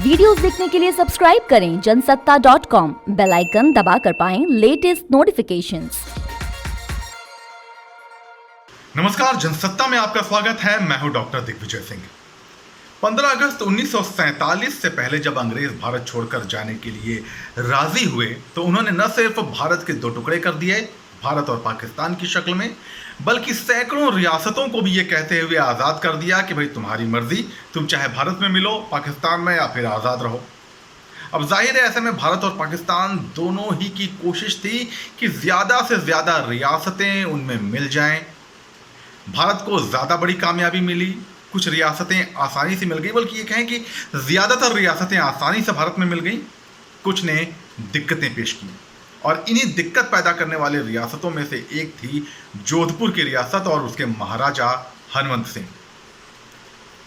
Videos देखने के लिए सब्सक्राइब करें जनसत्ता.com, बेल आइकन दबाकर पाएं लेटेस्ट नोटिफिकेशंस। नमस्कार, जनसत्ता में आपका स्वागत है। मैं हूं डॉक्टर दिग्विजय सिंह। 15 अगस्त 1947 से पहले जब अंग्रेज भारत छोड़कर जाने के लिए राजी हुए तो उन्होंने न सिर्फ भारत के दो टुकड़े कर दिए, भारत और पाकिस्तान की शक्ल में, बल्कि सैकड़ों रियासतों को भी ये कहते हुए आज़ाद कर दिया कि भाई तुम्हारी मर्जी, तुम चाहे भारत में मिलो, पाकिस्तान में, या फिर आज़ाद रहो। अब जाहिर है ऐसे में भारत और पाकिस्तान दोनों ही की कोशिश थी कि ज़्यादा से ज़्यादा रियासतें उनमें मिल जाएं। भारत को ज़्यादा बड़ी कामयाबी मिली, कुछ रियासतें आसानी से मिल गई, बल्कि ये कहें कि ज़्यादातर रियासतें आसानी से भारत में मिल गई, कुछ ने दिक्कतें पेश की। और इन्हीं दिक्कत पैदा करने वाले रियासतों में से एक थी जोधपुर की रियासत और उसके महाराजा हनुमंत सिंह।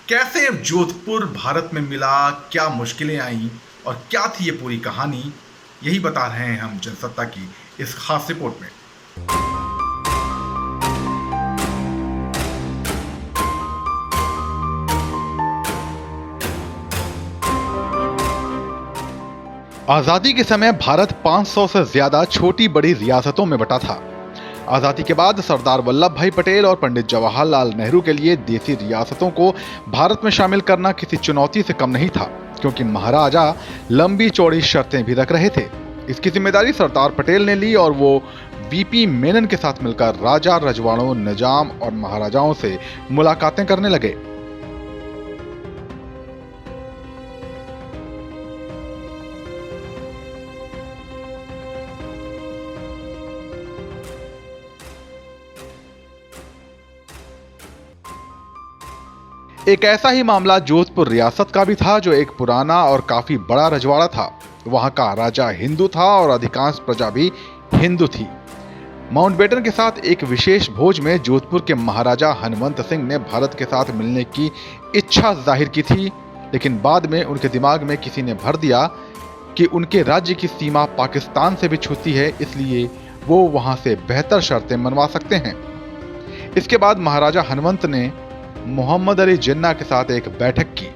कैसे जोधपुर भारत में मिला, क्या मुश्किलें आईं और क्या थी ये पूरी कहानी, यही बता रहे हैं हम जनसत्ता की इस खास रिपोर्ट में। आज़ादी के समय भारत 500 से ज़्यादा छोटी बड़ी रियासतों में बटा था। आज़ादी के बाद सरदार वल्लभ भाई पटेल और पंडित जवाहरलाल नेहरू के लिए देसी रियासतों को भारत में शामिल करना किसी चुनौती से कम नहीं था, क्योंकि महाराजा लंबी चौड़ी शर्तें भी रख रहे थे। इसकी जिम्मेदारी सरदार पटेल ने ली और वो वीपी मेनन के साथ मिलकर राजा, रजवाड़ों, निजाम और महाराजाओं से मुलाकातें करने लगे। एक ऐसा ही मामला जोधपुर रियासत का भी था, जो एक पुराना और काफी बड़ा रजवाड़ा था। वहां का राजा हिंदू था और अधिकांश प्रजा भी हिंदू थी। माउंटबेटन के साथ एक विशेष भोज में जोधपुर के महाराजा हनुमंत सिंह ने भारत के साथ मिलने की इच्छा जाहिर की थी, लेकिन बाद में उनके दिमाग में किसी ने भर दिया कि उनके राज्य की सीमा पाकिस्तान से भी छूती है, इसलिए वो वहां से बेहतर शर्तें मनवा सकते हैं। इसके बाद महाराजा हनुमंत ने मोहम्मद अली जिन्ना के साथ एक बैठक की।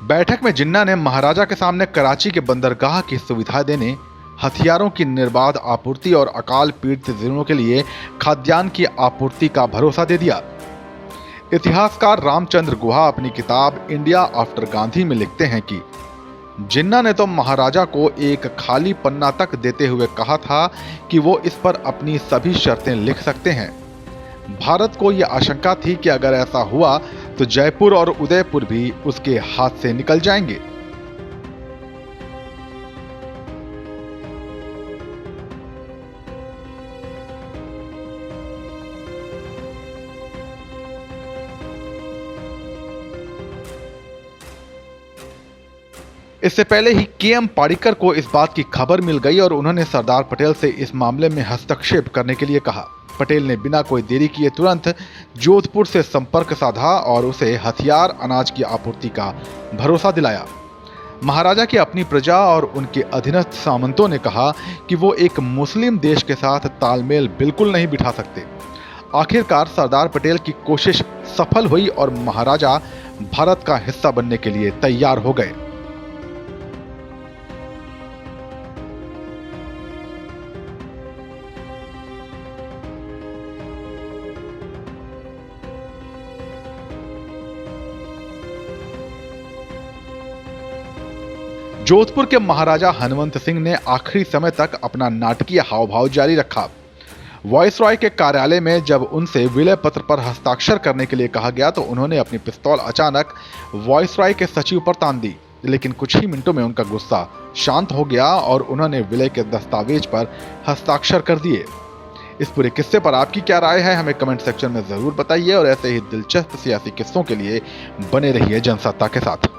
बैठक में जिन्ना ने महाराजा के सामने कराची के बंदरगाह की सुविधा देने, हथियारों की निर्बाध आपूर्ति और अकाल पीड़ित जिलों के लिए खाद्यान्न की आपूर्ति का भरोसा दे दिया। इतिहासकार रामचंद्र गुहा अपनी किताब इंडिया आफ्टर गांधी में लिखते हैं कि जिन्ना ने तो महाराजा को एक खाली पन्ना तक देते हुए कहा था कि वो इस पर अपनी सभी शर्तें लिख सकते हैं। भारत को यह आशंका थी कि अगर ऐसा हुआ तो जयपुर और उदयपुर भी उसके हाथ से निकल जाएंगे। इससे पहले ही के.एम. पाड़िकर को इस बात की खबर मिल गई और उन्होंने सरदार पटेल से इस मामले में हस्तक्षेप करने के लिए कहा। पटेल ने बिना कोई देरी किए तुरंत जोधपुर से संपर्क साधा और उसे हथियार, अनाज की आपूर्ति का भरोसा दिलाया। महाराजा की अपनी प्रजा और उनके अधीनस्थ सामंतों ने कहा कि वो एक मुस्लिम देश के साथ तालमेल बिल्कुल नहीं बिठा सकते। आखिरकार सरदार पटेल की कोशिश सफल हुई और महाराजा भारत का हिस्सा बनने के लिए तैयार हो गए। जोधपुर के महाराजा हनुमंत सिंह ने आखिरी समय तक अपना नाटकीय हाव भाव जारी रखा। वॉइसरॉय के कार्यालय में जब उनसे विलय पत्र पर हस्ताक्षर करने के लिए कहा गया तो उन्होंने अपनी पिस्तौल अचानक वॉइसरॉय के सचिव पर तान दी, लेकिन कुछ ही मिनटों में उनका गुस्सा शांत हो गया और उन्होंने विलय के दस्तावेज पर हस्ताक्षर कर दिए। इस पूरे किस्से पर आपकी क्या राय है, हमें कमेंट सेक्शन में जरूर बताइए और ऐसे ही दिलचस्प सियासी किस्सों के लिए बने रहिए जनसत्ता के साथ।